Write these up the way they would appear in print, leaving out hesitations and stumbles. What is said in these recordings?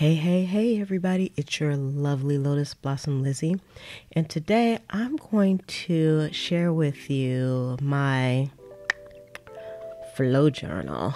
Hey, everybody, it's your lovely Lotus Blossom Lizzie, and today I'm going to share with you my flow journal.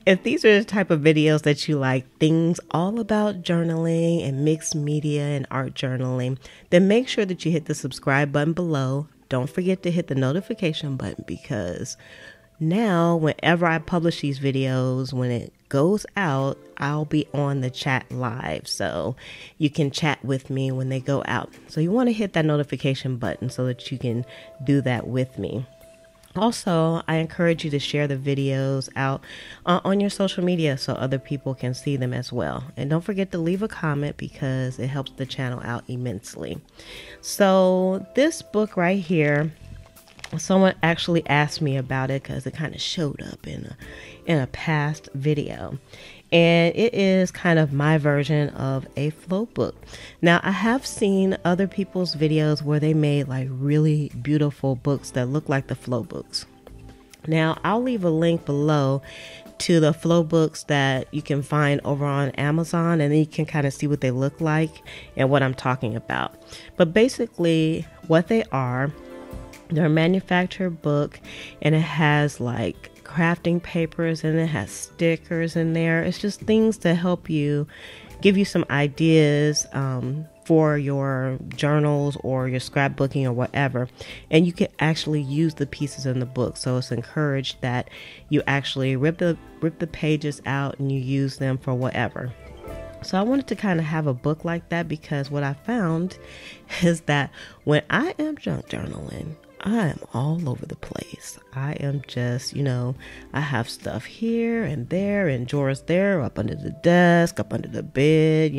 If these are the type of videos that you like, things all about journaling and mixed media and art journaling, then make sure that you hit the subscribe button below. Don't forget to hit the notification button because now, whenever I publish these videos, when it goes out, I'll be on the chat live. So you can chat with me when they go out. So you want to hit that notification button so that you can do that with me. Also, I encourage you to share the videos out on your social media so other people can see them as well. And don't forget to leave a comment because it helps the channel out immensely. So this book right here, someone actually asked me about it because it kind of showed up in a past video, and it is kind of my version of a flow book. Now, I have seen other people's videos where they made like really beautiful books that look like the flow books. Now, I'll leave a link below to the flow books that you can find over on Amazon, and then you can kind of see what they look like and what I'm talking about. But basically what they are, they're a manufactured book, and it has like crafting papers and it has stickers in there. It's just things to help you, give you some ideas for your journals or your scrapbooking or whatever. And you can actually use the pieces in the book. So it's encouraged that you actually rip the pages out and you use them for whatever. So I wanted to kind of have a book like that because what I found is that when I am junk journaling, I am all over the place. I am just, I have stuff here and there and drawers there, up under the desk, up under the bed,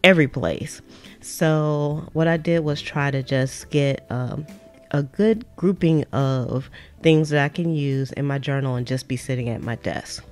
every place. So what I did was try to just get a good grouping of things that I can use in my journal and just be sitting at my desk.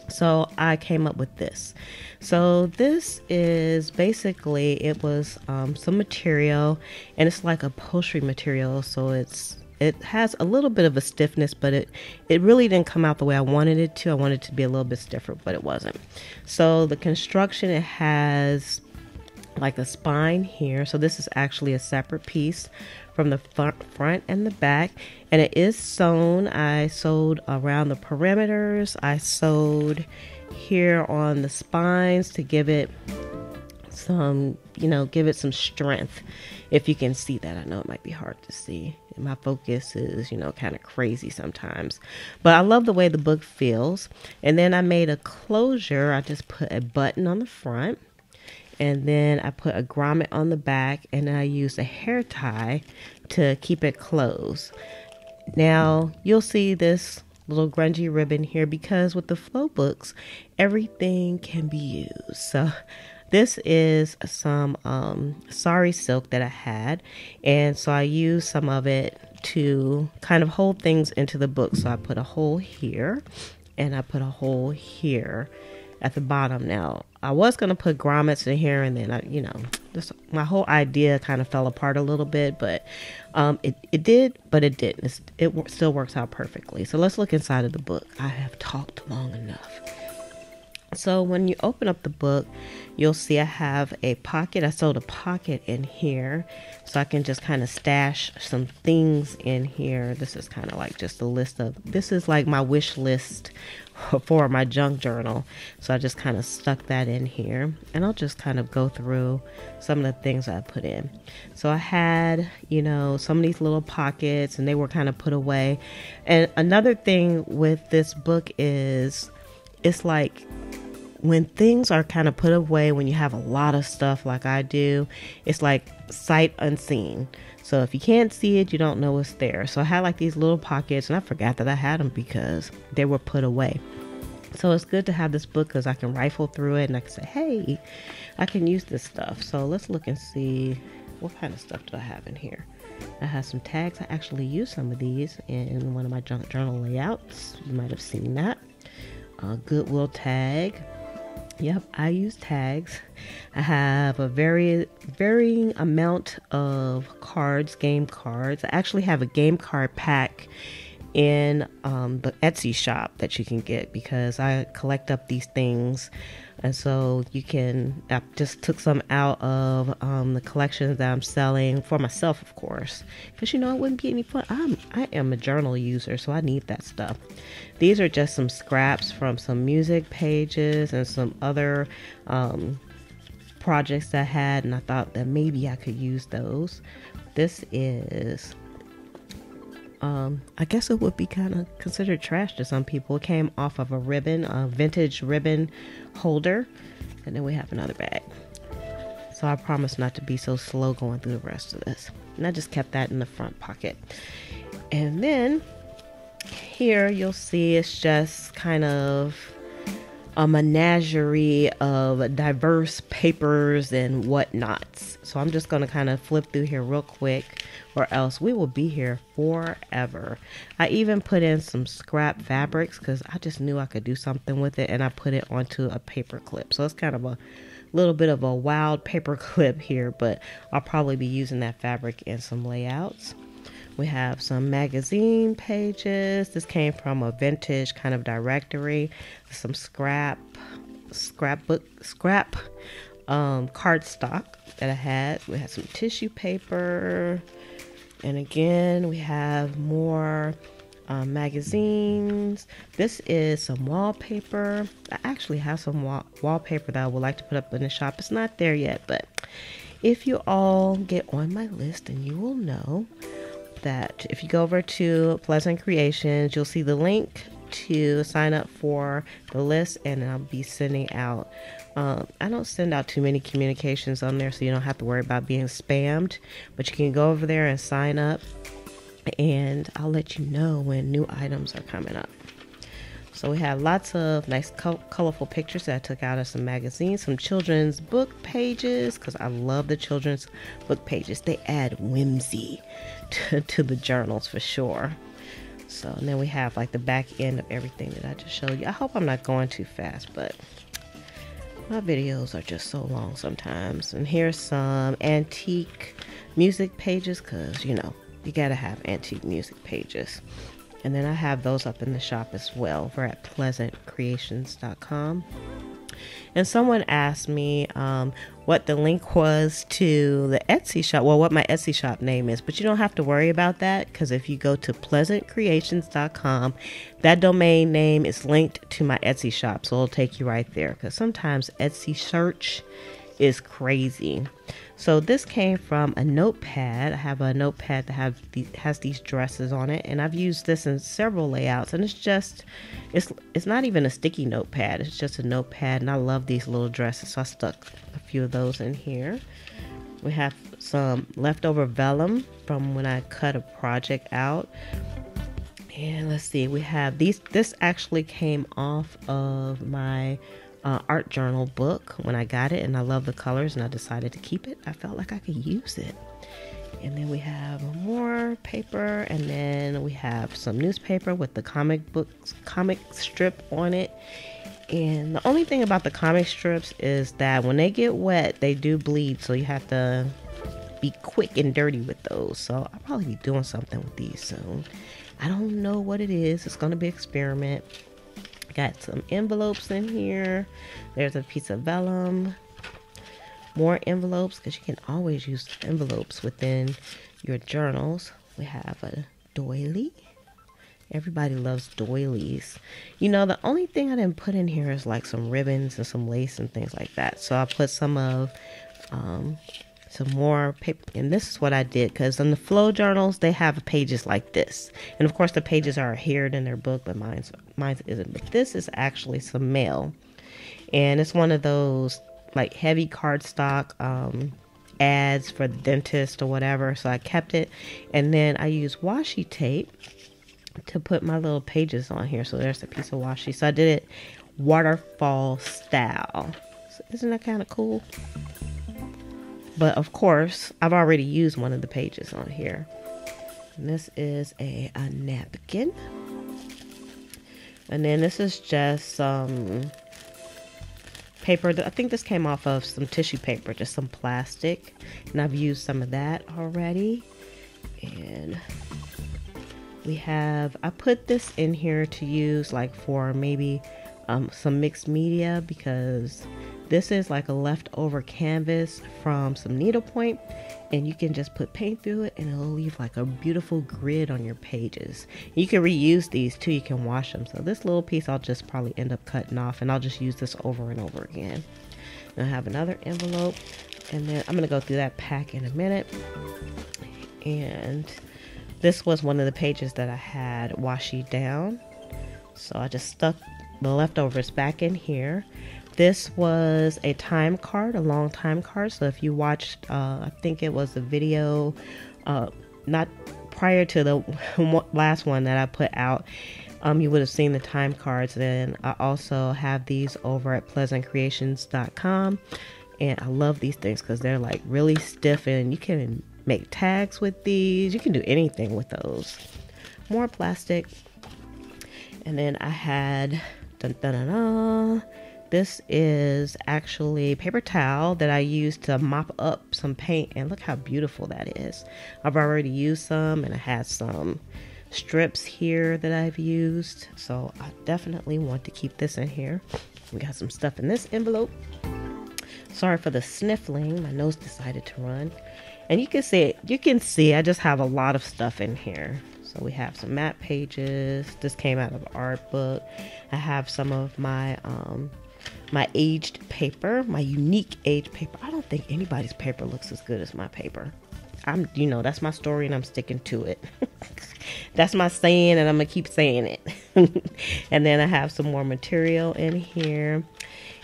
So I came up with this. So this is basically, it was some material, and it's like upholstery material. So it has a little bit of a stiffness, but it really didn't come out the way I wanted it to. I wanted it to be a little bit stiffer, but it wasn't. So the construction, it has like a spine here. So this is actually a separate piece from the front and the back, and it is sewn. I sewed around the perimeters. I sewed here on the spines to give it some, give it some strength. If you can see that, I know it might be hard to see. My focus is, kind of crazy sometimes, but I love the way the book feels. And then I made a closure. I just put a button on the front, and then I put a grommet on the back, and I used a hair tie to keep it closed. Now, you'll see this little grungy ribbon here because with the flow books, everything can be used. So this is some sari silk that I had, and so I used some of it to kind of hold things into the book. So I put a hole here, and I put a hole here at the bottom. Now, I was going to put grommets in here, and then my whole idea kind of fell apart a little bit, but it did, but it didn't. It still works out perfectly. So let's look inside of the book. I have talked long enough. So when you open up the book, you'll see I have a pocket. I sewed a pocket in here so I can just kind of stash some things in here. This is kind of like just a list of, this is like my wish list for my junk journal. So I just kind of stuck that in here, and I'll just kind of go through some of the things I put in. So I had, some of these little pockets, and they were kind of put away. And another thing with this book is it's like, when things are kind of put away, when you have a lot of stuff like I do, it's like sight unseen. So if you can't see it, you don't know it's there. So I had like these little pockets, and I forgot that I had them because they were put away. So it's good to have this book because I can rifle through it and I can say, hey, I can use this stuff. So let's look and see, what kind of stuff do I have in here? I have some tags. I actually used some of these in one of my junk journal layouts. You might have seen that. Goodwill tag. Yep, I use tags. I have a varying amount of cards, game cards. I actually have a game card pack in the Etsy shop that you can get, because I collect up these things. And so I just took some out of the collections that I'm selling for myself, of course, because it wouldn't be any fun. I am a journal user, so I need that stuff. These are just some scraps from some music pages and some other projects I had, and I thought that maybe I could use those. This is I guess it would be kind of considered trash to some people. It came off of a vintage ribbon holder. And then we have another bag. So I promise not to be so slow going through the rest of this. And I just kept that in the front pocket. And then here you'll see it's just kind of a menagerie of diverse papers and whatnots. So I'm just going to kind of flip through here real quick, or else we will be here forever. I even put in some scrap fabrics because I just knew I could do something with it, and I put it onto a paper clip. So it's kind of a little bit of a wild paper clip here, but I'll probably be using that fabric in some layouts. We have some magazine pages. This came from a vintage kind of directory. Some scrap cardstock that I had. We had some tissue paper. And again, we have more magazines. This is some wallpaper. I actually have some wallpaper that I would like to put up in the shop. It's not there yet, but if you all get on my list, then you will know that if you go over to Pleasant Creations, you'll see the link to sign up for the list, and I'll be sending out I don't send out too many communications on there, so you don't have to worry about being spammed, but you can go over there and sign up, and I'll let you know when new items are coming up. So we have lots of nice colorful pictures that I took out of some magazines, some children's book pages, because I love the children's book pages. They add whimsy to the journals for sure. So, and then we have like the back end of everything that I just showed you. I hope I'm not going too fast, but my videos are just so long sometimes. And here's some antique music pages, because you gotta have antique music pages. And then I have those up in the shop as well. We're at pleasantcreations.com. And someone asked me what the link was to the Etsy shop. Well, what my Etsy shop name is. But you don't have to worry about that, because if you go to pleasantcreations.com, that domain name is linked to my Etsy shop. So it'll take you right there, because sometimes Etsy search is crazy. So this came from a notepad. I have a notepad that has these dresses on it, and I've used this in several layouts, and it's not even a sticky notepad. It's just a notepad, and I love these little dresses, so I stuck a few of those in here. We have some leftover vellum from when I cut a project out. And let's see, we have these. This actually came off of my art journal book when I got it, and I love the colors, and I decided to keep it. I felt like I could use it. And then we have more paper, and then we have some newspaper with the comic strip on it. And the only thing about the comic strips is that when they get wet, they do bleed, so you have to be quick and dirty with those. So I'll probably be doing something with these soon. I don't know what it is. It's going to be an experiment. Got some envelopes in here. There's a piece of vellum. More envelopes, because you can always use envelopes within your journals. We have a doily. Everybody loves doilies. The only thing I didn't put in here is like some ribbons and some lace and things like that. So I put some more paper, and this is what I did, because in the flow journals they have pages like this, and of course the pages are adhered in their book, but mine's isn't. But this is actually some mail, and it's one of those like heavy cardstock ads for the dentist or whatever, so I kept it. And then I used washi tape to put my little pages on here. So there's a piece of washi, so I did it waterfall style. So isn't that kind of cool? But of course, I've already used one of the pages on here. And this is a napkin. And then this is just some paper. I think this came off of some tissue paper, just some plastic. And I've used some of that already. And I put this in here to use like for maybe some mixed media, because this is like a leftover canvas from some needlepoint, and you can just put paint through it and it'll leave like a beautiful grid on your pages. You can reuse these too, you can wash them. So this little piece I'll just probably end up cutting off, and I'll just use this over and over again. And I have another envelope, and then I'm gonna go through that pack in a minute. And this was one of the pages that I had washi down, so I just stuck the leftovers back in here. This was a time card, a long time card. So if you watched, I think it was the video, not prior to the last one that I put out, you would have seen the time cards. And I also have these over at pleasantcreations.com. And I love these things because they're like really stiff, and you can make tags with these. You can do anything with those. More plastic. And then I had, this is actually paper towel that I used to mop up some paint, and look how beautiful that is. I've already used some, and I had some strips here that I've used, so I definitely want to keep this in here. We got some stuff in this envelope. Sorry for the sniffling, my nose decided to run. And you can see I just have a lot of stuff in here. So we have some map pages. This came out of an art book. I have some of my my aged paper, my unique aged paper. I don't think anybody's paper looks as good as my paper. That's my story, and I'm sticking to it. That's my saying, and I'm gonna keep saying it. And then I have some more material in here.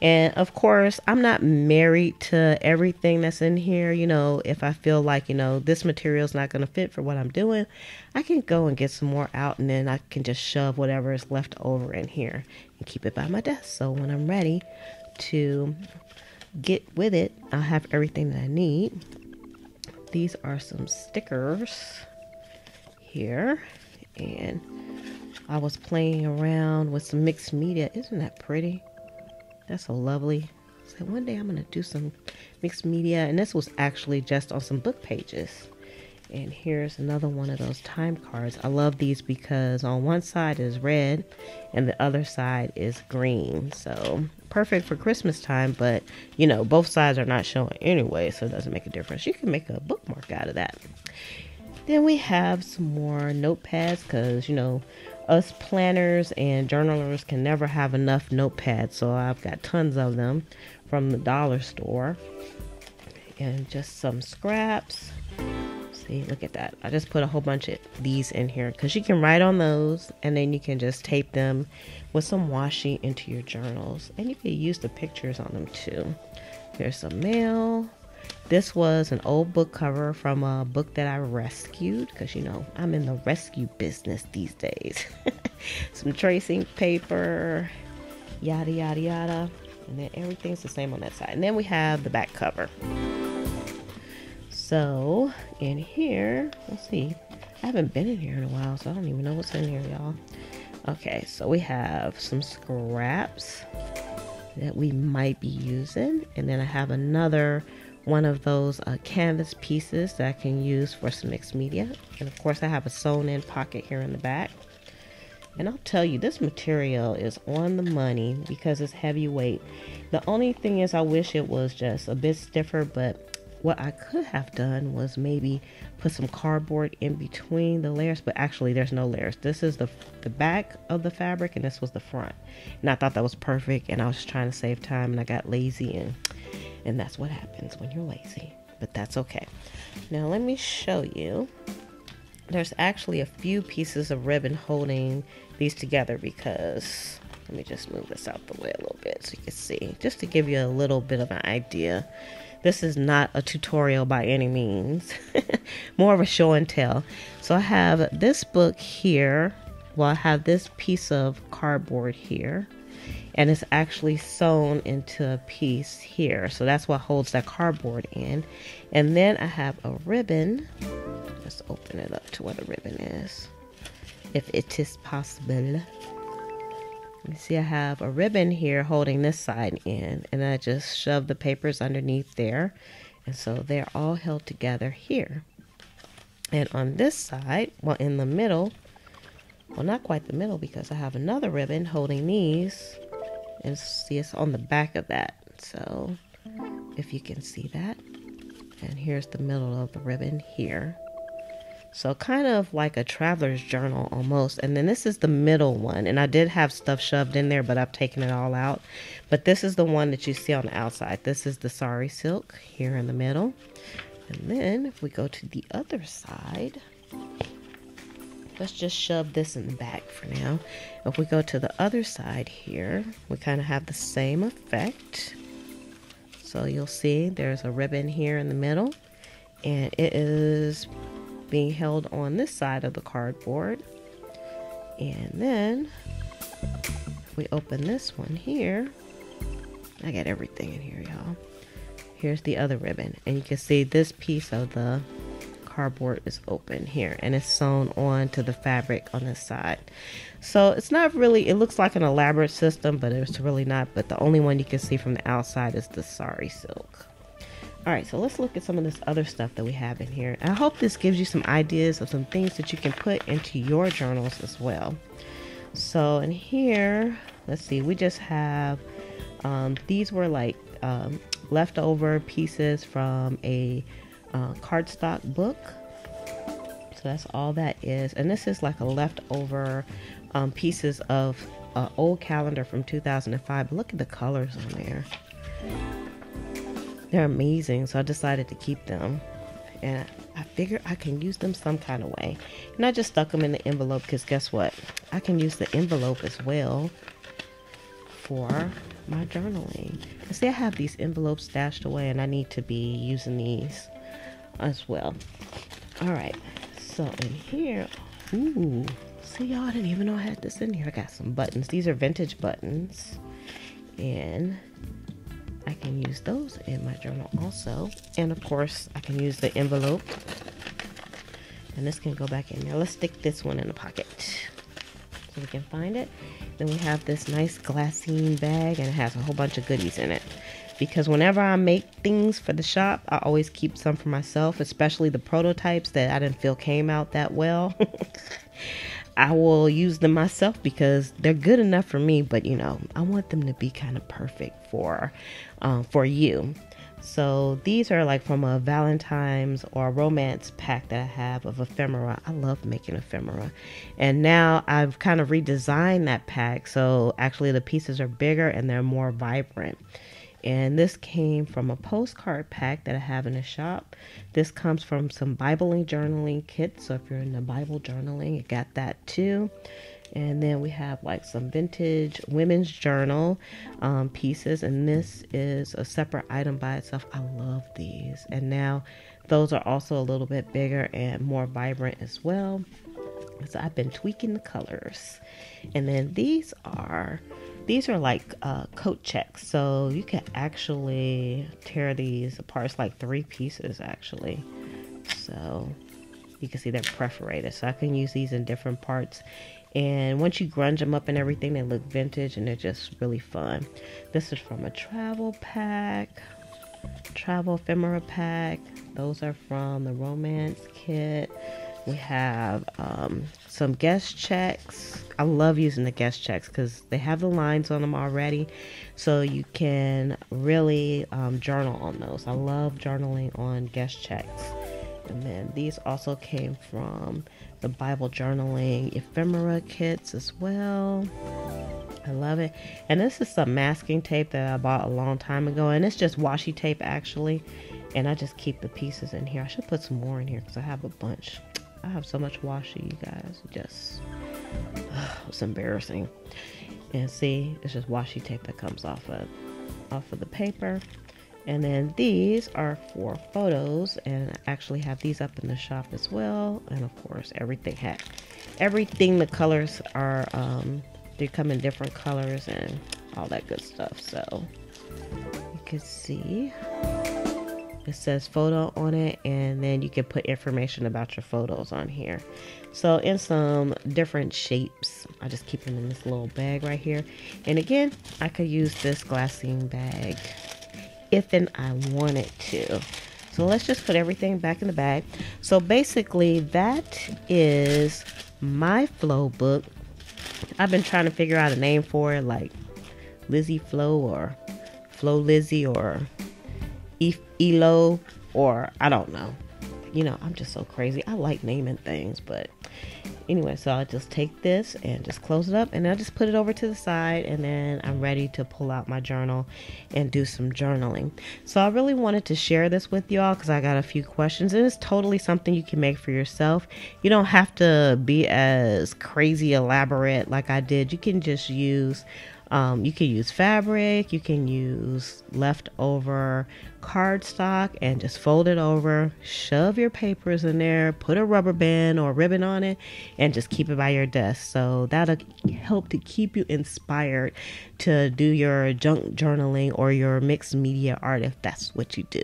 And of course, I'm not married to everything that's in here. If I feel like, this material is not going to fit for what I'm doing, I can go and get some more out, and then I can just shove whatever is left over in here and keep it by my desk. So when I'm ready to get with it, I'll have everything that I need. These are some stickers here, and I was playing around with some mixed media. Isn't that pretty? That's so lovely. So one day I'm going to do some mixed media. And this was actually just on some book pages. And here's another one of those time cards. I love these because on one side is red and the other side is green. So perfect for Christmas time. But, both sides are not showing anyway, so it doesn't make a difference. You can make a bookmark out of that. Then we have some more notepads because, us planners and journalers can never have enough notepads. So I've got tons of them from the dollar store. And just some scraps. See, look at that. I just put a whole bunch of these in here because you can write on those, and then you can just tape them with some washi into your journals. And you can use the pictures on them too. Here's some mail. This was an old book cover from a book that I rescued because, I'm in the rescue business these days. Some tracing paper, yada, yada, yada. And then everything's the same on that side. And then we have the back cover. So in here, let's see. I haven't been in here in a while, so I don't even know what's in here, y'all. Okay, so we have some scraps that we might be using. And then I have another one of those canvas pieces that I can use for some mixed media. And of course I have a sewn in pocket here in the back. And I'll tell you, this material is on the money because it's heavyweight. The only thing is I wish it was just a bit stiffer, but what I could have done was maybe put some cardboard in between the layers, but actually there's no layers. This is the back of the fabric, and this was the front. And I thought that was perfect, and I was just trying to save time, and I got lazy, and that's what happens when you're lazy, but that's okay. Now let me show you. There's actually a few pieces of ribbon holding these together because, let me just move this out the way a little bit so you can see, just to give you a little bit of an idea. This is not a tutorial by any means, more of a show and tell. So I have this book here. Well, I have this piece of cardboard here, and it's actually sewn into a piece here. So that's what holds that cardboard in. And then I have a ribbon. Let's open it up to where the ribbon is, if it is possible. You see I have a ribbon here holding this side in, and I just shoved the papers underneath there. And so they're all held together here. And on this side, well, in the middle, Well, not quite the middle, because I have another ribbon holding these. And see, it's on the back of that. So if you can see that. And here's the middle of the ribbon here. So kind of like a traveler's journal almost. And then this is the middle one. And I did have stuff shoved in there, but I've taken it all out. But this is the one that you see on the outside. This is the sari silk here in the middle. And then if we go to the other side, let's just shove this in the back for now. If we go to the other side here, we kind of have the same effect. So you'll see there's a ribbon here in the middle. And it is being held on this side of the cardboard. And then if we open this one here, I got everything in here, y'all. Here's the other ribbon, and you can see this piece of the cardboard is open here, and it's sewn on to the fabric on this side. So it's not really, it looks like an elaborate system, but it's really not. But the only one you can see from the outside is the sari silk. All right, so let's look at some of this other stuff that we have in here. I hope this gives you some ideas of some things that you can put into your journals as well. So in here, let's see, we just have, these were like leftover pieces from a cardstock book. So that's all that is. And this is like a leftover pieces of old calendar from 2005. But look at the colors on there. They're amazing, so I decided to keep them, and I figured I can use them some kind of way. And I just stuck them in the envelope, because guess what? I can use the envelope as well for my journaling. And see, I have these envelopes stashed away, and I need to be using these as well. All right, so in here, ooh, see, y'all, I didn't even know I had this in here. I got some buttons. These are vintage buttons, and I can use those in my journal also. And of course, I can use the envelope. And this can go back in there. Let's stick this one in the pocket so we can find it. Then we have this nice glassine bag, and it has a whole bunch of goodies in it. Because whenever I make things for the shop, I always keep some for myself, especially the prototypes that I didn't feel came out that well. I will use them myself because they're good enough for me, but you know, I want them to be kind of perfect for you. So these are like from a Valentine's or a romance pack that I have of ephemera. I love making ephemera. And now I've kind of redesigned that pack. So actually the pieces are bigger and they're more vibrant. And this came from a postcard pack that I have in the shop. This comes from some Bible and journaling kits. So if you're into Bible journaling, you got that too. And then we have like some vintage women's journal pieces. And this is a separate item by itself. I love these. And now those are also a little bit bigger and more vibrant as well. So I've been tweaking the colors. And then these are like coat checks. So you can actually tear these apart. It's like 3 pieces actually. So you can see they're perforated. So I can use these in different parts. And once you grunge them up and everything, they look vintage and they're just really fun. This is from a travel pack, travel ephemera pack. Those are from the romance kit. We have some guest checks. I love using the guest checks because they have the lines on them already. So you can really journal on those. I love journaling on guest checks. And then these also came from the Bible journaling ephemera kits as well. I love it. And this is some masking tape that I bought a long time ago. And it's just washi tape actually. And I just keep the pieces in here. I should put some more in here because I have a bunch. I have so much washi, you guys. It's embarrassing. And see, it's just washi tape that comes off of the paper. And then these are for photos, and I actually have these up in the shop as well. And of course, everything, the colors are, they come in different colors and all that good stuff. So you can see it says photo on it, and then you can put information about your photos on here. So in some different shapes, I just keep them in this little bag right here. And again, I could use this glassine bag if and I wanted to. So let's just put everything back in the bag. So basically that is my flow book. I've been trying to figure out a name for it, like Lizzie Flow or Flow Lizzie or Elo, or I don't know. You know, I'm just so crazy. I like naming things, but anyway, so I'll just take this and just close it up, and I'll just put it over to the side, and then I'm ready to pull out my journal and do some journaling. So I really wanted to share this with y'all because I got a few questions, and it's totally something you can make for yourself. You don't have to be as crazy elaborate like I did. You can just use you can use fabric, you can use leftover cardstock and just fold it over, shove your papers in there, put a rubber band or ribbon on it, and just keep it by your desk. So that'll help to keep you inspired to do your junk journaling or your mixed media art if that's what you do.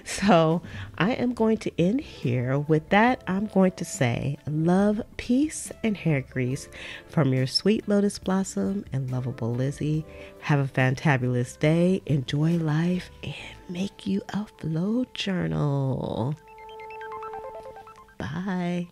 So I am going to end here. With that, I'm going to say love, peace, and hair grease from your sweet lotus blossom and lovable Lizzie. Have a fantabulous day. Enjoy life and make you a flow journal. Bye.